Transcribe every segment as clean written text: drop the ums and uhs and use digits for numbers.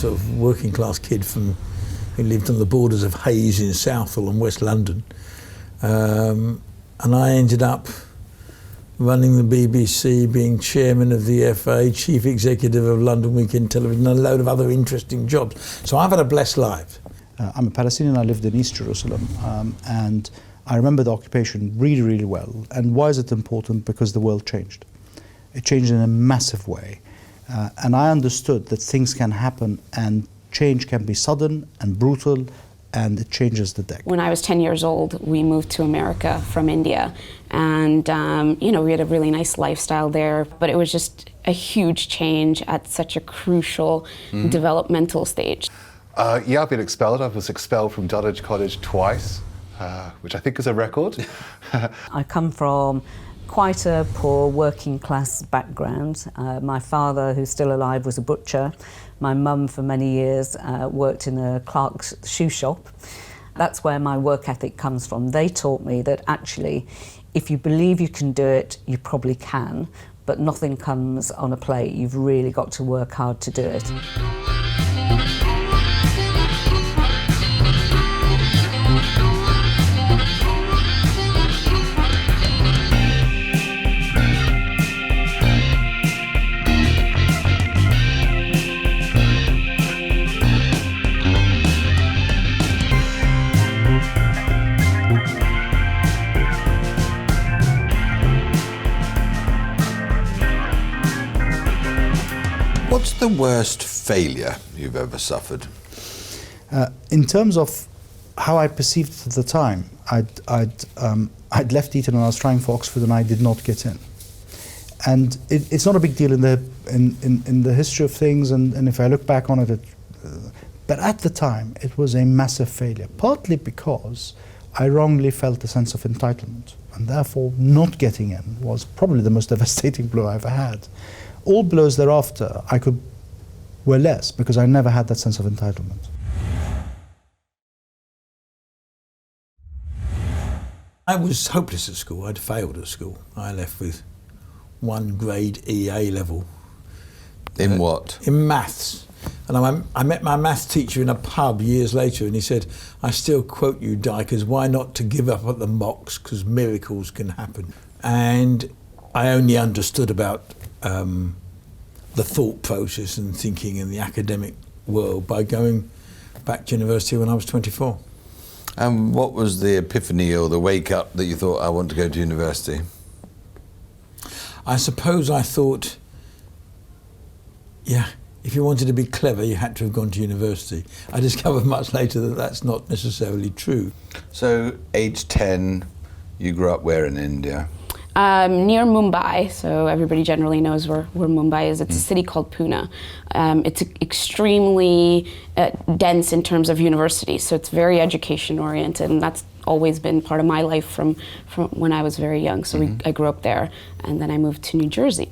sort of working class kid who lived on the borders of Hayes in Southall and West London. And I ended up running the BBC, being chairman of the FA, chief executive of London Weekend Television, and a load of other interesting jobs. So I've had a blessed life. I'm a Palestinian. I lived in East Jerusalem, and I remember the occupation really, really well. And why is it important? Because the world changed. It changed in a massive way. And I understood that things can happen and change can be sudden and brutal, and it changes the deck. When I was 10 years old, we moved to America from India, and we had a really nice lifestyle there, but it was just a huge change at such a crucial developmental stage. I've been expelled. I was expelled from Dulwich College twice, which I think is a record. I come from quite a poor working class background. My father, who's still alive, was a butcher. My mum, for many years, worked in a clerk's shoe shop. That's where my work ethic comes from. They taught me that actually, if you believe you can do it, you probably can, but nothing comes on a plate. You've really got to work hard to do it. What's the worst failure you've ever suffered? In terms of how I perceived it at the time, I'd left Eton and I was trying for Oxford and I did not get in. And it's not a big deal in the history of things, and if I look back on it, but at the time it was a massive failure, partly because I wrongly felt a sense of entitlement, and therefore not getting in was probably the most devastating blow I ever had. All blows thereafter were less because I never had that sense of entitlement. I was hopeless at school. I'd failed at school. I left with 1 grade E A level. In what? In maths. And I met my maths teacher in a pub years later, and he said, "I still quote you, Dyke, as why not to give up at the mocks, because miracles can happen." And I only understood about the thought process and thinking in the academic world by going back to university when I was 24. And what was the epiphany or the wake up that you thought, I want to go to university? I suppose I thought, if you wanted to be clever, you had to have gone to university. I discovered much later that that's not necessarily true. So, age 10, you grew up where in India? Near Mumbai, so everybody generally knows where Mumbai is. It's a city called Pune. It's extremely dense in terms of universities, so it's very education oriented, and that's always been part of my life from when I was very young. So I grew up there, and then I moved to New Jersey.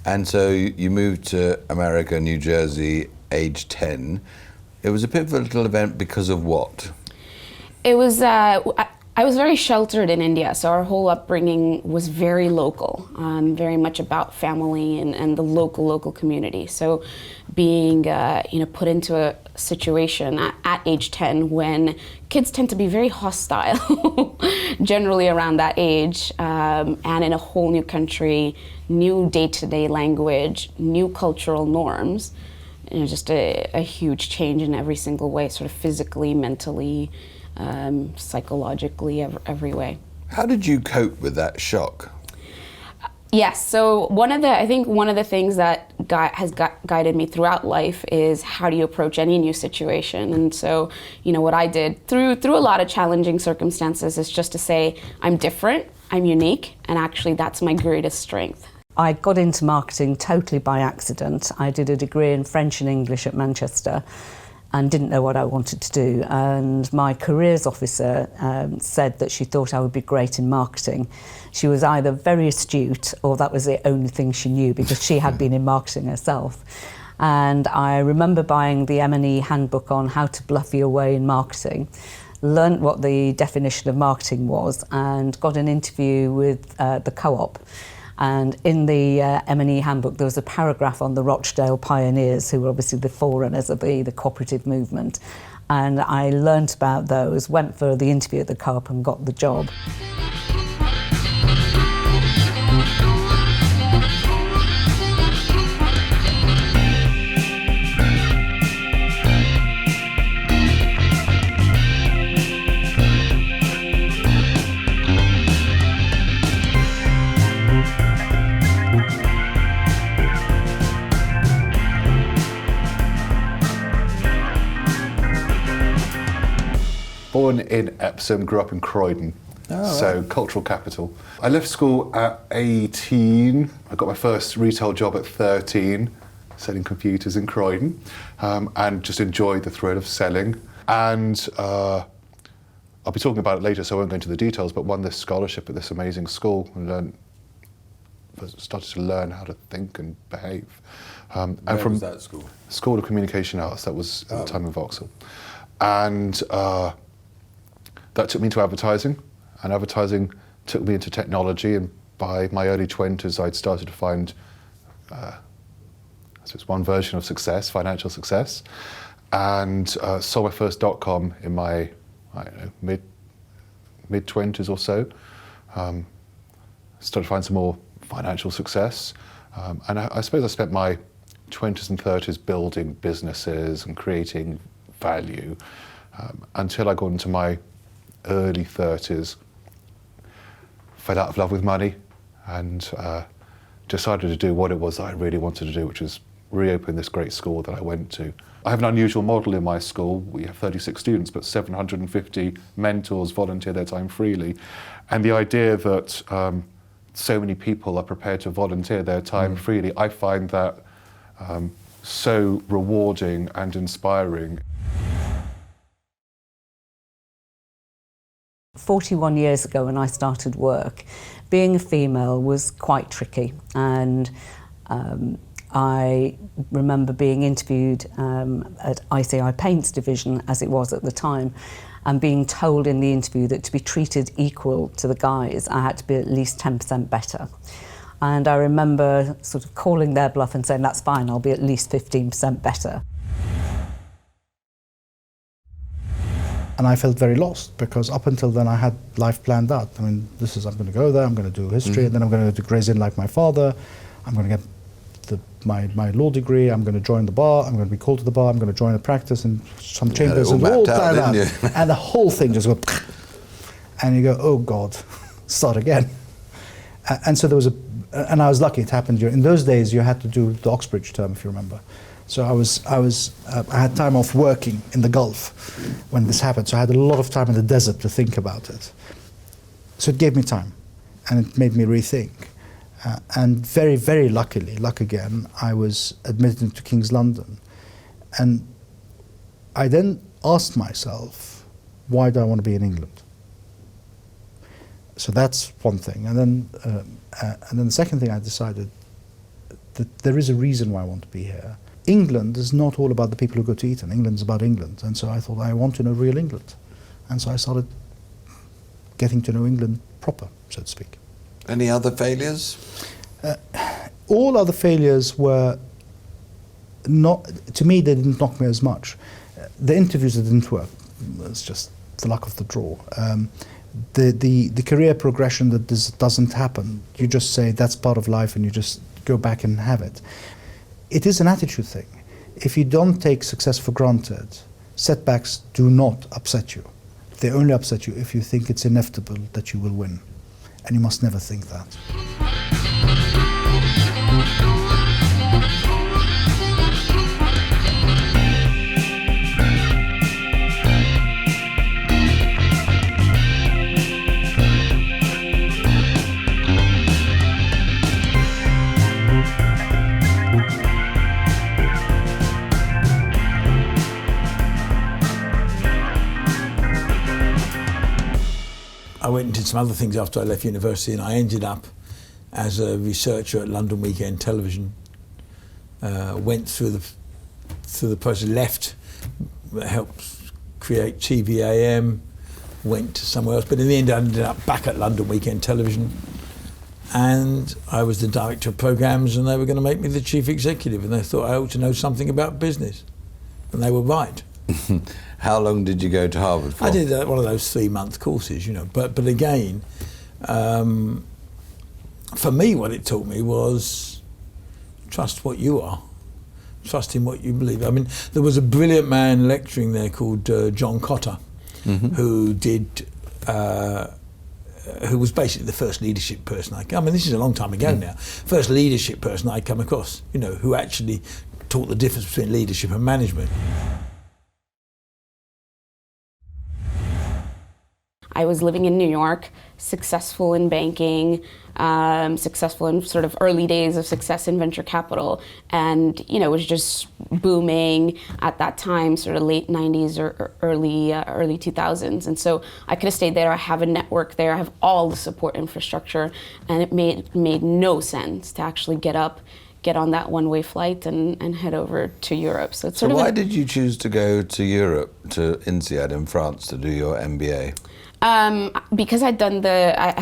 And so you moved to America, New Jersey, age 10. It was a pivotal event because of what? It was, I was very sheltered in India, so our whole upbringing was very local, very much about family and the local community. So being put into a situation at age 10 when kids tend to be very hostile, generally around that age, and in a whole new country, new day-to-day language, new cultural norms, just a huge change in every single way, sort of physically, mentally, psychologically, every way. How did you cope with that shock? Yes, so I think one of the things that has guided me throughout life is how do you approach any new situation. And so, what I did through a lot of challenging circumstances is just to say, I'm different, I'm unique, and actually that's my greatest strength. I got into marketing totally by accident. I did a degree in French and English at Manchester and didn't know what I wanted to do. And my careers officer said that she thought I would be great in marketing. She was either very astute or that was the only thing she knew because she had been in marketing herself. And I remember buying the M&E handbook on how to bluff your way in marketing, learnt what the definition of marketing was and got an interview with the Co-op. And in the M&E handbook, there was a paragraph on the Rochdale pioneers, who were obviously the forerunners of the cooperative movement. And I learnt about those, went for the interview at the Co-op and got the job. Born in Epsom, grew up in Croydon, so cultural capital. I left school at 18. I got my first retail job at 13, selling computers in Croydon, and just enjoyed the thrill of selling. And I'll be talking about it later, so I won't go into the details, but won this scholarship at this amazing school and started to learn how to think and behave. Where from was that school? School of Communication Arts, that was at the time in Vauxhall. And that took me into advertising, and advertising took me into technology, and by my early 20s I'd started to find so it's one version of success, financial success, and sold my first .com in my, I don't know, mid-20s or so. Started to find some more financial success, and I suppose I spent my 20s and 30s building businesses and creating value until I got into my early 30s, fell out of love with money, and decided to do what it was that I really wanted to do, which was reopen this great school that I went to. I have an unusual model in my school. We have 36 students, but 750 mentors volunteer their time freely. And the idea that so many people are prepared to volunteer their time freely, I find that so rewarding and inspiring. 41 years ago when I started work, being a female was quite tricky, and I remember being interviewed at ICI Paints division, as it was at the time, and being told in the interview that to be treated equal to the guys, I had to be at least 10% better. And I remember sort of calling their bluff and saying, that's fine, I'll be at least 15% better. And I felt very lost, because up until then I had life planned out. I mean, this is, I'm going to go there, I'm going to do history, and then I'm going to go to Gray's Inn like my father, I'm going to get my law degree, I'm going to join the bar, I'm going to be called to the bar, I'm going to join a practice in some chambers, and all planned out. And the whole thing just went, and you go, oh God, start again. And so there was and I was lucky, it happened in those days. You had to do the Oxbridge term, if you remember. So I had time off working in the Gulf when this happened. So I had a lot of time in the desert to think about it. So it gave me time, and it made me rethink. And very, very luckily, luck again, I was admitted into King's London. And I then asked myself, why do I want to be in England? So that's one thing. And then the second thing, I decided that there is a reason why I want to be here. England is not all about the people who go to Eton. England's about England. And so I thought, I want to know real England. And so I started getting to know England proper, so to speak. Any other failures? All other failures were not, to me, they didn't knock me as much. The interviews that didn't work, it's just the luck of the draw. The career progression that doesn't happen, you just say that's part of life and you just go back and have it. It is an attitude thing. If you don't take success for granted, setbacks do not upset you. They only upset you if you think it's inevitable that you will win. And you must never think that. I went and did some other things after I left university, and I ended up as a researcher at London Weekend Television. Went through the process, left, helped create TVAM, went to somewhere else, but in the end I ended up back at London Weekend Television, and I was the director of programs, and they were going to make me the chief executive, and they thought I ought to know something about business, and they were right. How long did you go to Harvard for? I did one of those 3-month courses, you know, but again, for me, what it taught me was trust what you are, trust in what you believe. I mean, there was a brilliant man lecturing there called John Cotter, who did. Who was basically the first leadership person I mean, this is a long time ago now. First leadership person I'd come across, you know, who actually taught the difference between leadership and management. I was living in New York, successful in banking, successful in sort of early days of success in venture capital, and you know, it was just booming at that time, sort of late 90s or early 2000s. And so I could have stayed there. I have a network there. I have all the support infrastructure, and it made no sense to actually get on that one-way flight and head over to Europe. So it's sort of why did you choose to go to Europe, to Insead in France, to do your MBA? Because I'd done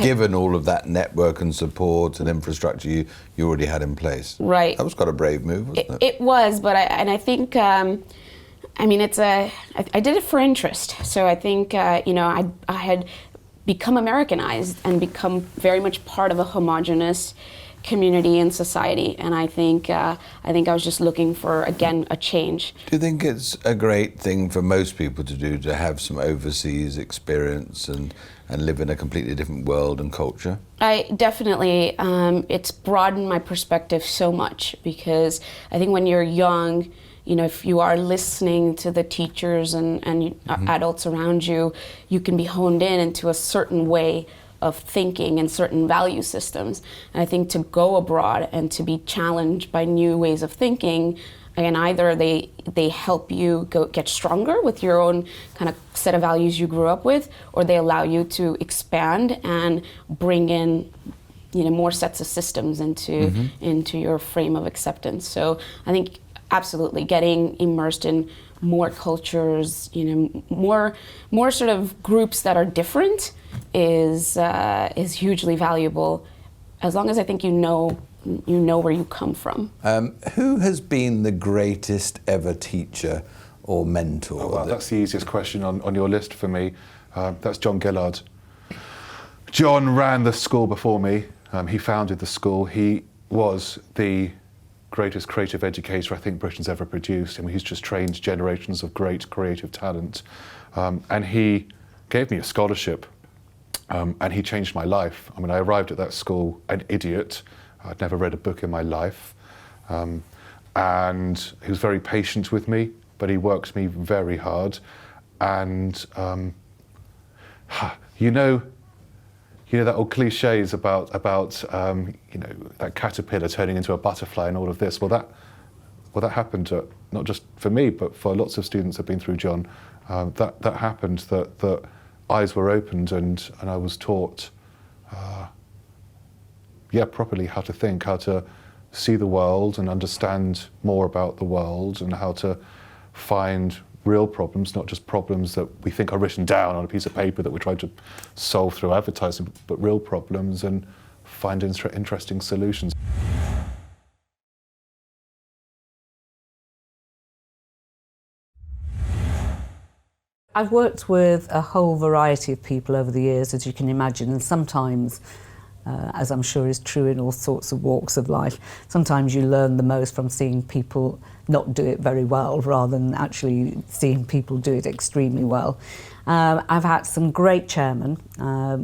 Given all of that network and support and infrastructure you already had in place. Right. That was quite a brave move, wasn't it? It was, but I think, I mean, I did it for interest. So I think, you know, I had become Americanized and become very much part of a homogenous community and society, and I think I was just looking for, again, a change. Do you think it's a great thing for most people to do, to have some overseas experience and live in a completely different world and culture? I definitely, it's broadened my perspective so much, because I think when you're young, you know, if you are listening to the teachers and adults around you, you can be honed in into a certain way of thinking and certain value systems. And I think to go abroad and to be challenged by new ways of thinking, again, either they help you get stronger with your own kind of set of values you grew up with, or they allow you to expand and bring in, you know, more sets of systems into your frame of acceptance. So I think absolutely getting immersed in more cultures, you know, more sort of groups that are different is hugely valuable, as long as I think you know where you come from. Who has been the greatest ever teacher or mentor? Oh, well, that's the easiest question on your list for me. That's John Gillard. John ran the school before me. He founded the school. He was the greatest creative educator I think Britain's ever produced. I mean, he's just trained generations of great creative talent. And he gave me a scholarship, and he changed my life. I mean, I arrived at that school an idiot. I'd never read a book in my life. And he was very patient with me, but he worked me very hard. And you know that old cliches about you know, that caterpillar turning into a butterfly and all of this. Well, that happened not just for me, but for lots of students that have been through John. That happened. That eyes were opened, and I was taught, properly how to think, how to see the world and understand more about the world, and how to find real problems, not just problems that we think are written down on a piece of paper that we're trying to solve through advertising, but real problems, and find interesting solutions. I've worked with a whole variety of people over the years, as you can imagine, and sometimes, as I'm sure is true in all sorts of walks of life, sometimes you learn the most from seeing people not do it very well rather than actually seeing people do it extremely well. I've had some great chairmen.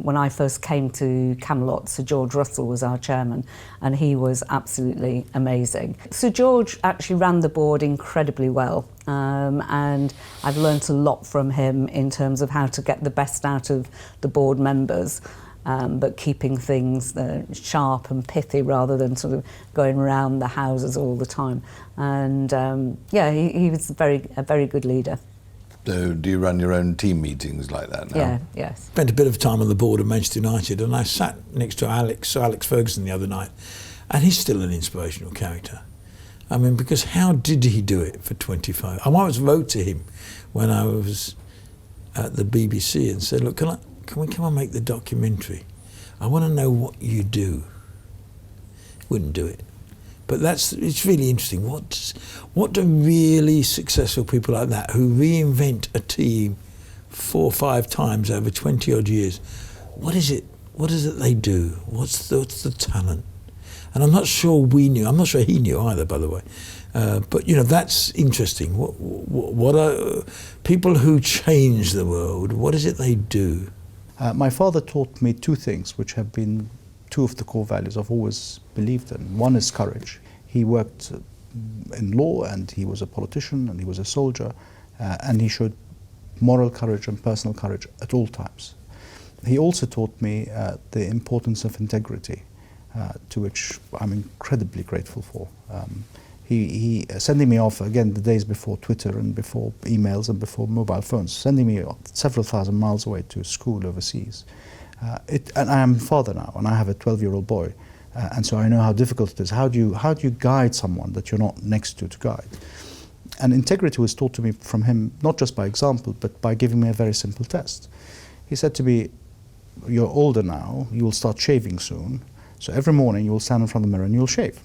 When I first came to Camelot, Sir George Russell was our chairman, and he was absolutely amazing. Sir George actually ran the board incredibly well, and I've learnt a lot from him in terms of how to get the best out of the board members, but keeping things sharp and pithy rather than sort of going around the houses all the time. And he was a very good leader. So do you run your own team meetings like that now? Yeah, yes. Spent a bit of time on the board of Manchester United, and I sat next to Sir Alex Ferguson the other night, and he's still an inspirational character. I mean, because how did he do it for 25? I once wrote to him when I was at the BBC and said, look, can we come and make the documentary? I want to know what you do. wouldn't do it. But it's really interesting. What do really successful people like that, who reinvent a team 4 or 5 times over 20 odd years, what is it they do? What's the talent? And I'm not sure we knew. I'm not sure he knew either, by the way. But that's interesting. What are people who change the world? What is it they do? My father taught me 2 things, which have been 2 of the core values I've always believed in. One is courage. He worked in law, and he was a politician, and he was a soldier, and he showed moral courage and personal courage at all times. He also taught me the importance of integrity, to which I'm incredibly grateful for. He sending me off, again, the days before Twitter and before emails and before mobile phones, sending me several thousand miles away to school overseas. And I am a father now, and I have a 12-year-old boy, and so I know how difficult it is. How do you guide someone that you're not next to guide? And integrity was taught to me from him, not just by example, but by giving me a very simple test. He said to me, "You're older now, you will start shaving soon, so every morning you will stand in front of the mirror and you'll shave.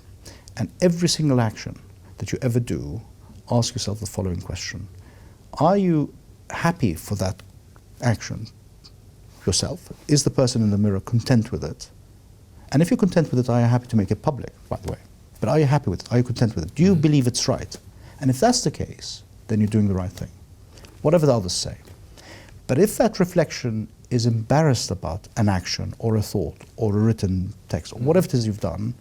And every single action that you ever do, ask yourself the following question. Are you happy for that action yourself? Is the person in the mirror content with it? And if you're content with it, are you happy to make it public, by the way? But are you happy with it? Are you content with it? Do you believe it's right? And if that's the case, then you're doing the right thing, whatever the others say. But if that reflection is embarrassed about an action or a thought or a written text or whatever it is you've done,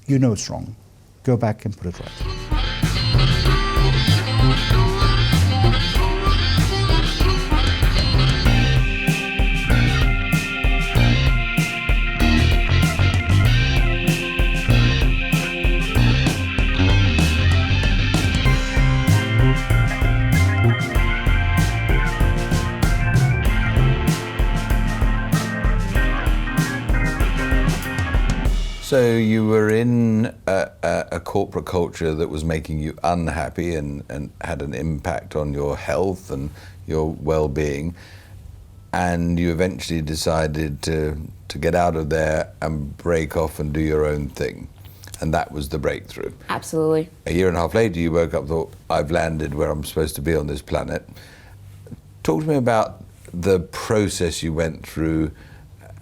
you know it's wrong. Go back and put it right." So you were in a corporate culture that was making you unhappy and had an impact on your health and your well-being, and you eventually decided to get out of there and break off and do your own thing. And that was the breakthrough. Absolutely. A year and a half later, you woke up and thought, I've landed where I'm supposed to be on this planet. Talk to me about the process you went through.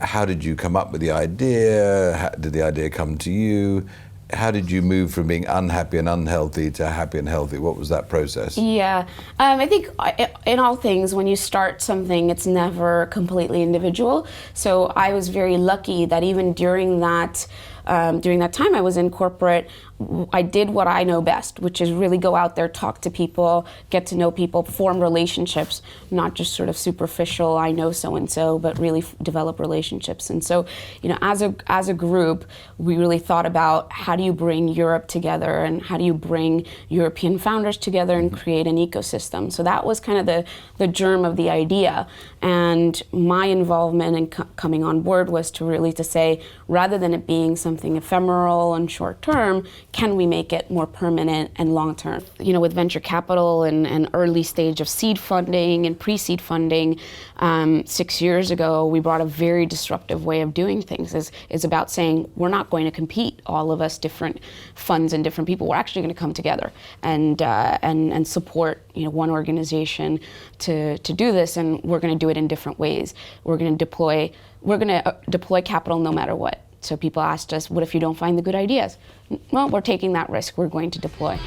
How did you come up with the idea? How did the idea come to you? How did you move from being unhappy and unhealthy to happy and healthy? What was that process? Yeah, I think in all things, when you start something, it's never completely individual. So I was very lucky that even during that time I was in corporate, I did what I know best, which is really go out there, talk to people, get to know people, form relationships, not just sort of superficial, I know so-and-so, but really develop relationships. And so, as a group, we really thought about how do you bring Europe together and how do you bring European founders together and create an ecosystem. So that was kind of the germ of the idea. And my involvement in coming on board was to say, rather than it being something ephemeral and short term, can we make it more permanent and long term? With venture capital and early stage of seed funding and pre-seed funding, 6 years ago, we brought a very disruptive way of doing things. Is about saying we're not going to compete, all of us, different funds and different people. We're actually going to come together and support one organization to do this, and we're going to do it in different ways. We're going to deploy capital no matter what. So people asked us, what if you don't find the good ideas? Well, we're taking that risk. We're going to deploy.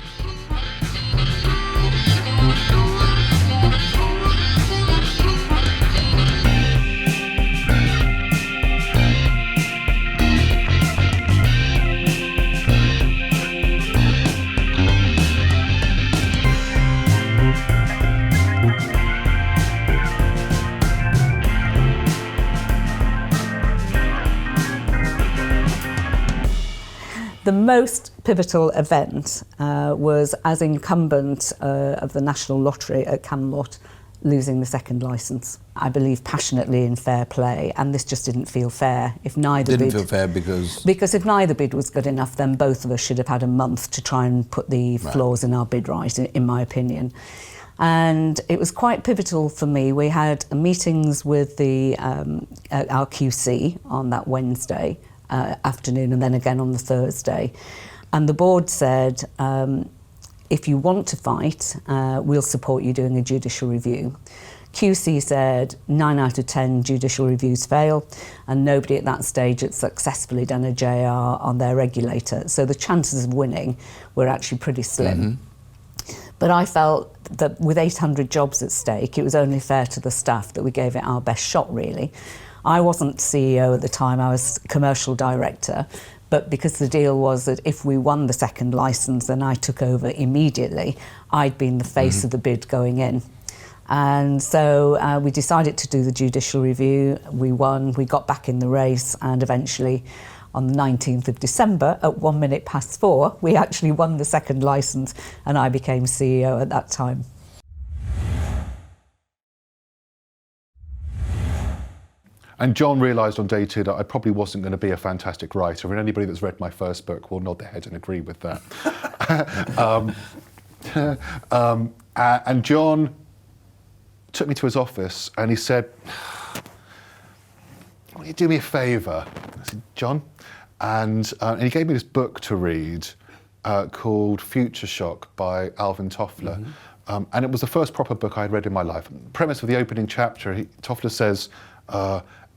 The most pivotal event was as incumbent of the National Lottery at Camelot, losing the second licence. I believe passionately in fair play, and this just didn't feel fair. If neither Didn't feel fair because if neither bid was good enough, then both of us should have had a month to try and put the flaws in our bid right, in my opinion. And it was quite pivotal for me. We had meetings with our QC on that Wednesday, afternoon and then again on the Thursday. And the board said, if you want to fight, we'll support you doing a judicial review. QC said 9 out of 10 judicial reviews fail, and nobody at that stage had successfully done a JR on their regulator. So the chances of winning were actually pretty slim. But I felt that with 800 jobs at stake, it was only fair to the staff that we gave it our best shot, really. I wasn't CEO at the time, I was commercial director, but because the deal was that if we won the second licence and I took over immediately, I'd been the face of the bid going in. And so we decided to do the judicial review. We won, we got back in the race, and eventually on the 19th of December at 4:01, we actually won the second licence and I became CEO at that time. And John realised on day 2 that I probably wasn't going to be a fantastic writer, and anybody that's read my first book will nod their head and agree with that. And John took me to his office and he said, "Will you do me a favour?" I said, "John?" And he gave me this book to read called Future Shock by Alvin Toffler. And it was the first proper book I had read in my life. The premise of the opening chapter, Toffler says,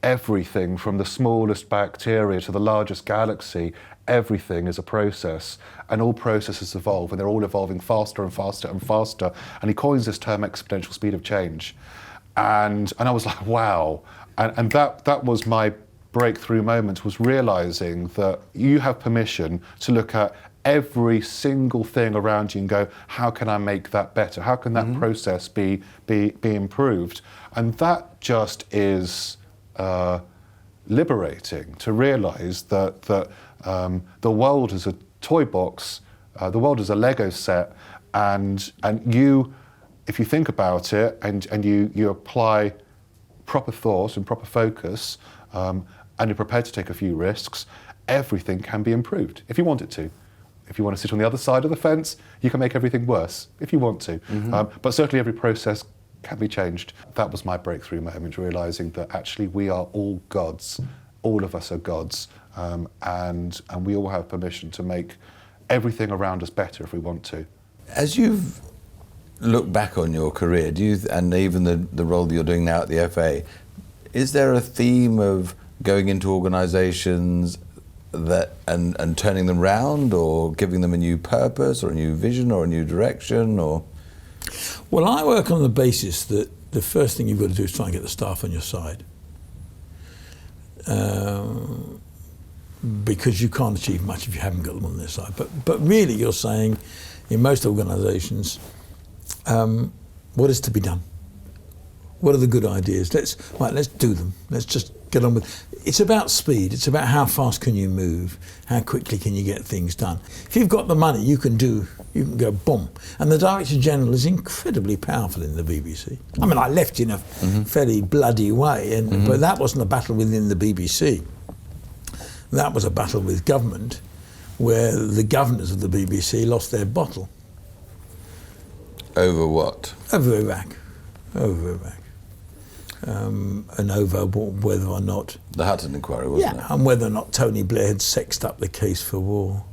everything from the smallest bacteria to the largest galaxy, everything is a process, and all processes evolve, and they're all evolving faster and faster and faster. And he coins this term exponential speed of change. And I was like, wow. And that was my breakthrough moment, was realizing that you have permission to look at every single thing around you and go, how can I make that better? How can that process be improved? And that just is liberating, to realize that the world is a toy box, the world is a Lego set, and you, if you think about it and you apply proper thought and proper focus, and you're prepared to take a few risks, everything can be improved if you want it to. If you want to sit on the other side of the fence, you can make everything worse if you want to. But certainly every process can be changed. That was my breakthrough moment, realizing that actually we are all gods. All of us are gods, and we all have permission to make everything around us better if we want to. As you've looked back on your career, and even the role that you're doing now at the FA, is there a theme of going into organisations that and turning them round, or giving them a new purpose or a new vision or a new direction? Or well, I work on the basis that the first thing you've got to do is try and get the staff on your side, because you can't achieve much if you haven't got them on their side. But really, you're saying in most organisations, what is to be done? What are the good ideas? Let's do them. Let's just get on with. It's about speed. It's about how fast can you move? How quickly can you get things done? If you've got the money, you can go boom. And the Director General is incredibly powerful in the BBC. I mean, I left in a fairly bloody way, but that wasn't a battle within the BBC. That was a battle with government, where the governors of the BBC lost their bottle. over what? Over Iraq. And over whether or not... The Hutton inquiry, wasn't it? And whether or not Tony Blair had sexed up the case for war.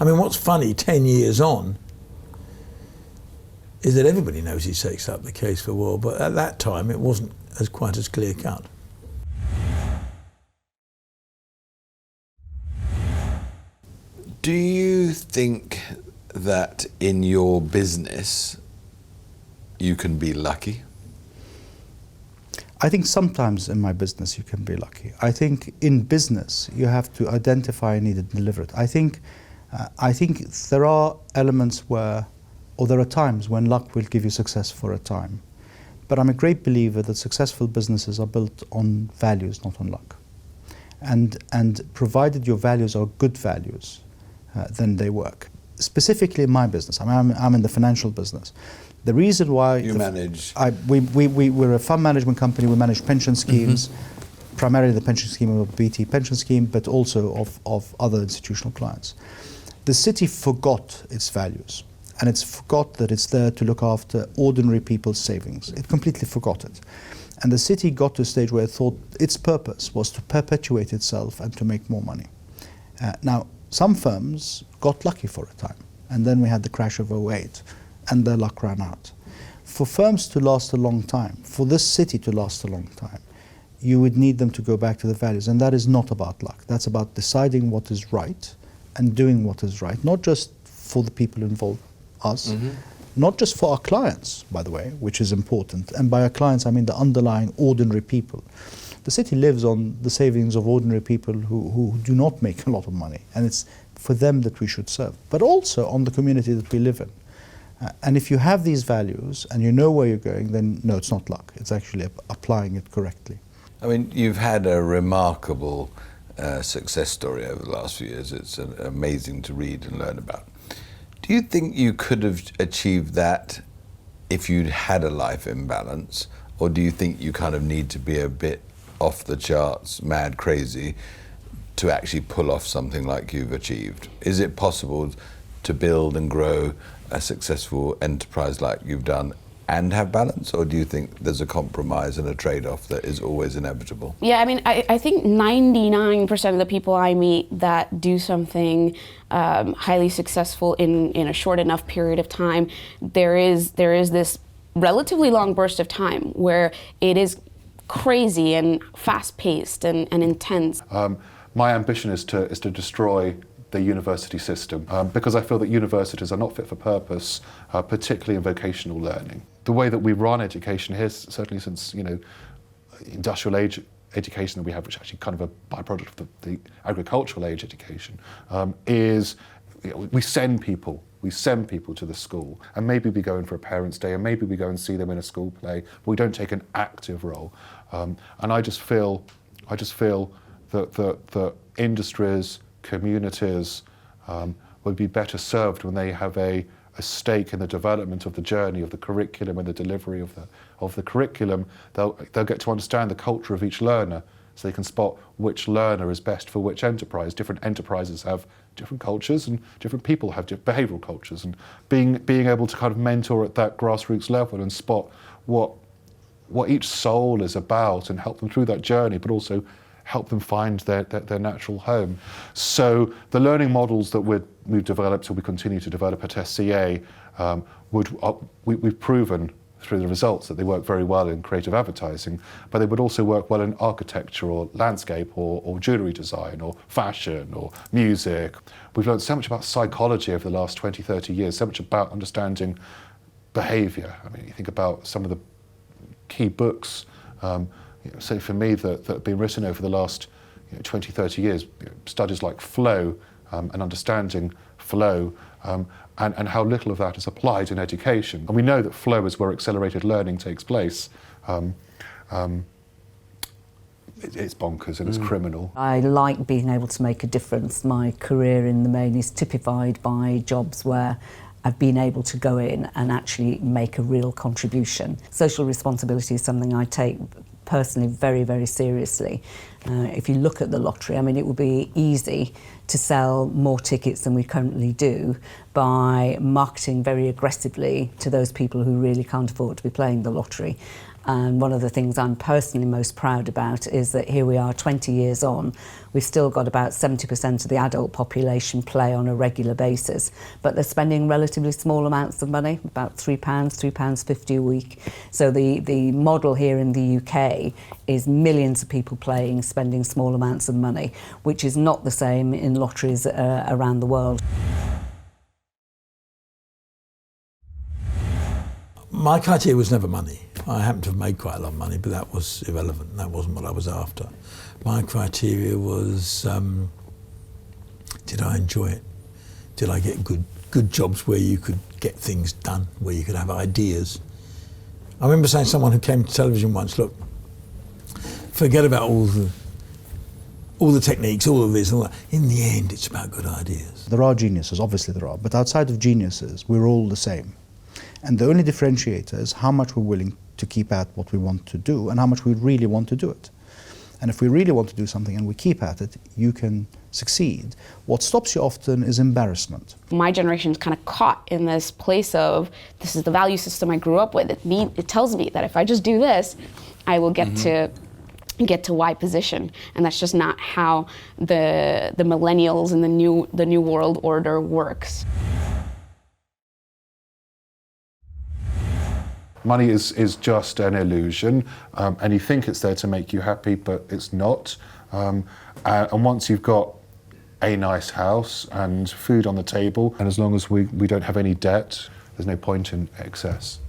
I mean, what's funny, 10 years on, is that everybody knows he sexed up the case for war, but at that time it wasn't quite as clear cut. Do you think that in your business you can be lucky? I think sometimes in my business you can be lucky. I think in business you have to identify a need and deliver it. I think there are elements where, or there are times when luck will give you success for a time. But I'm a great believer that successful businesses are built on values, not on luck. And provided your values are good values, then they work. Specifically in my business, I'm in the financial business. The reason why... You manage... We're a fund management company. We manage pension schemes, primarily the pension scheme of BT pension scheme, but also of other institutional clients. The city forgot its values, and it's forgot that it's there to look after ordinary people's savings. It completely forgot it. And the city got to a stage where it thought its purpose was to perpetuate itself and to make more money. Now, some firms got lucky for a time, and then we had the crash of '08, and their luck ran out. For firms to last a long time, for this city to last a long time, you would need them to go back to the values, and that is not about luck. That's about deciding what is right and doing what is right, not just for the people involved, us, not just for our clients, by the way, which is important. And by our clients, I mean the underlying ordinary people. The city lives on the savings of ordinary people who do not make a lot of money, and it's for them that we should serve, but also on the community that we live in. And if you have these values and you know where you're going, then no, it's not luck. It's actually applying it correctly. I mean, you've had a remarkable success story over the last few years. It's amazing to read and learn about. Do you think you could have achieved that if you'd had a life imbalance, or do you think you kind of need to be a bit off the charts, mad, crazy, to actually pull off something like you've achieved? Is it possible to build and grow a successful enterprise like you've done and have balance, or do you think there's a compromise and a trade-off that is always inevitable? Yeah, I mean, I think 99% of the people I meet that do something highly successful in a short enough period of time, there is this relatively long burst of time where it is crazy and fast-paced and intense. My ambition is to destroy the university system because I feel that universities are not fit for purpose, particularly in vocational learning. The way that we run education here, certainly since industrial age education that we have, which is actually kind of a byproduct of the agricultural age education, is we send people to the school, and maybe we go in for a parents' day, and maybe we go and see them in a school play, but we don't take an active role. And I just feel that industries, communities would be better served when they have a stake in the development of the journey of the curriculum and the delivery of the curriculum. They'll get to understand the culture of each learner, so they can spot which learner is best for which enterprise. Different enterprises have different cultures, and different people have behavioural cultures. And being able to kind of mentor at that grassroots level and spot what each soul is about and help them through that journey, but also help them find their natural home. So the learning models that we've developed, or we continue to develop at SCA, we've proven through the results that they work very well in creative advertising, but they would also work well in architecture or landscape or jewellery design or fashion or music. We've learned so much about psychology over the last 20, 30 years, so much about understanding behaviour. I mean, you think about some of the key books, say for me, that have been written over the last 20, 30 years, studies like flow and understanding flow, and how little of that is applied in education. And we know that flow is where accelerated learning takes place. It's bonkers and it's criminal. I like being able to make a difference. My career in the main is typified by jobs where I've been able to go in and actually make a real contribution. Social responsibility is something I take personally very, very seriously. If you look at the lottery, I mean, it would be easy to sell more tickets than we currently do by marketing very aggressively to those people who really can't afford to be playing the lottery. And one of the things I'm personally most proud about is that here we are 20 years on, we've still got about 70% of the adult population play on a regular basis, but they're spending relatively small amounts of money, about £3, £3.50 a week. So the model here in the UK is millions of people playing, spending small amounts of money, which is not the same in lotteries around the world. My criteria was never money. I happened to have made quite a lot of money, but that was irrelevant. That wasn't what I was after. My criteria was, did I enjoy it? Did I get good jobs where you could get things done, where you could have ideas? I remember saying to someone who came to television once, look, forget about all the techniques, all of this, all that. In the end, it's about good ideas. There are geniuses, obviously there are, but outside of geniuses, we're all the same. And the only differentiator is how much we're willing to keep at what we want to do and how much we really want to do it. And if we really want to do something and we keep at it, you can succeed. What stops you often is embarrassment. My generation's kind of caught in this place of, this is the value system I grew up with. It tells me that if I just do this, I will get to Y position, and that's just not how the millennials and the new world order works. Money is just an illusion, and you think it's there to make you happy, but it's not. And once you've got a nice house and food on the table, and as long as we don't have any debt, there's no point in excess.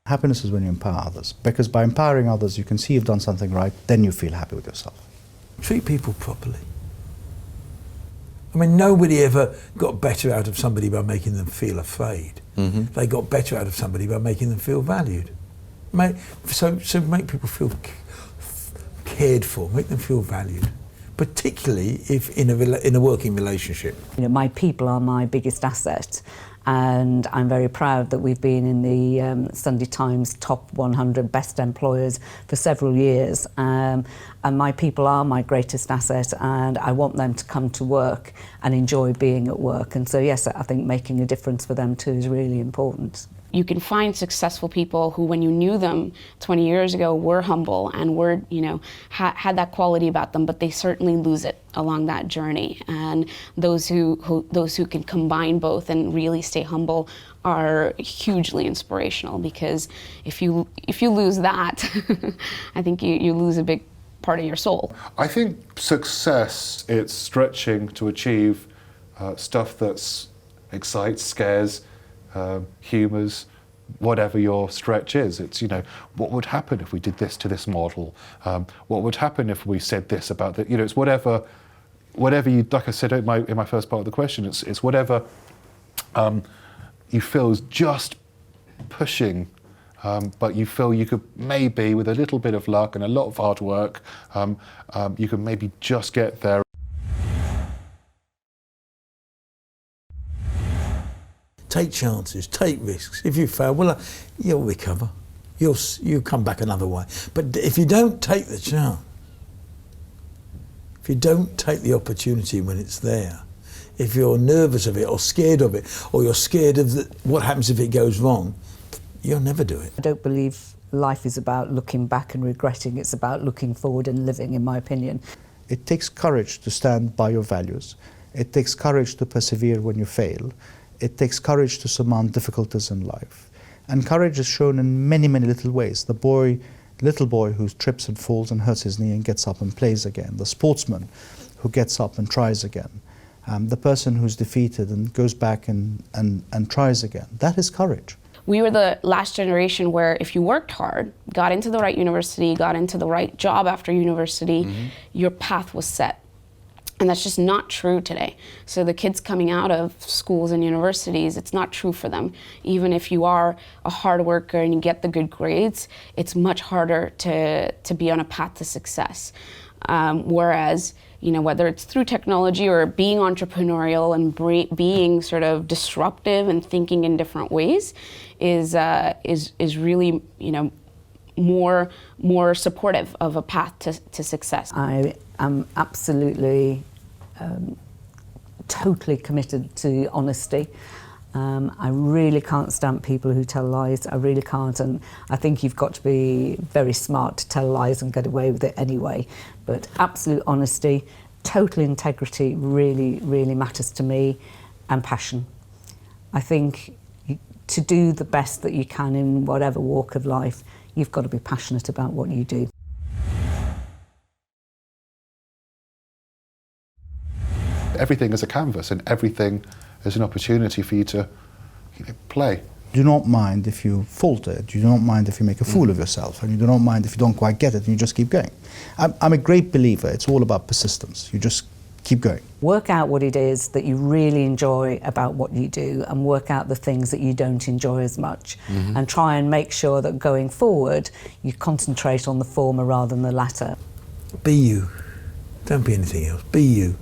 Happiness is when you empower others, because by empowering others, you can see you've done something right, then you feel happy with yourself. Treat people properly. I mean, nobody ever got better out of somebody by making them feel afraid. They got better out of somebody by making them feel valued. So make people feel cared for, make them feel valued, particularly if in a working relationship. You know, my people are my biggest asset, and I'm very proud that we've been in the Sunday Times top 100 best employers for several years, and my people are my greatest asset, and I want them to come to work and enjoy being at work. And so yes, I think making a difference for them too is really important. You can find successful people who, when you knew them 20 years ago, were humble and were, had that quality about them, but they certainly lose it along that journey. And those who can combine both and really stay humble are hugely inspirational, because if you lose that, I think you lose a big part of your soul. I think success, it's stretching to achieve stuff that's excites, scares, humours, whatever your stretch is. It's, what would happen if we did this to this model? What would happen if we said this about that? It's whatever you, like I said in my first part of the question, it's whatever you feel is just pushing, but you feel you could maybe, with a little bit of luck and a lot of hard work, you can maybe just get there. Take chances, take risks. If you fail, well, you'll recover. You'll come back another way. But if you don't take the chance, if you don't take the opportunity when it's there, if you're nervous of it or scared of it, or you're scared of what happens if it goes wrong, you'll never do it. I don't believe life is about looking back and regretting. It's about looking forward and living, in my opinion. It takes courage to stand by your values. It takes courage to persevere when you fail. It takes courage to surmount difficulties in life. And courage is shown in many, many little ways. The little boy who trips and falls and hurts his knee and gets up and plays again. The sportsman who gets up and tries again. The person who's defeated and goes back and tries again. That is courage. We were the last generation where if you worked hard, got into the right university, got into the right job after university, your path was set. And that's just not true today. So the kids coming out of schools and universities, it's not true for them. Even if you are a hard worker and you get the good grades, it's much harder to be on a path to success. Whereas, whether it's through technology or being entrepreneurial and being sort of disruptive and thinking in different ways is really, more supportive of a path to success. I am absolutely totally committed to honesty. I really can't stand people who tell lies. I really can't, and I think you've got to be very smart to tell lies and get away with it anyway. But absolute honesty, total integrity really, really matters to me, and passion. I think to do the best that you can in whatever walk of life, you've got to be passionate about what you do. Everything is a canvas, and everything is an opportunity for you to play. Do not mind if you falter. You do not mind if you make a fool of yourself, and you do not mind if you don't quite get it, and you just keep going. I'm a great believer. It's all about persistence. You just keep going. Work out what it is that you really enjoy about what you do, and work out the things that you don't enjoy as much, and try and make sure that going forward you concentrate on the former rather than the latter. Be you. Don't be anything else. Be you.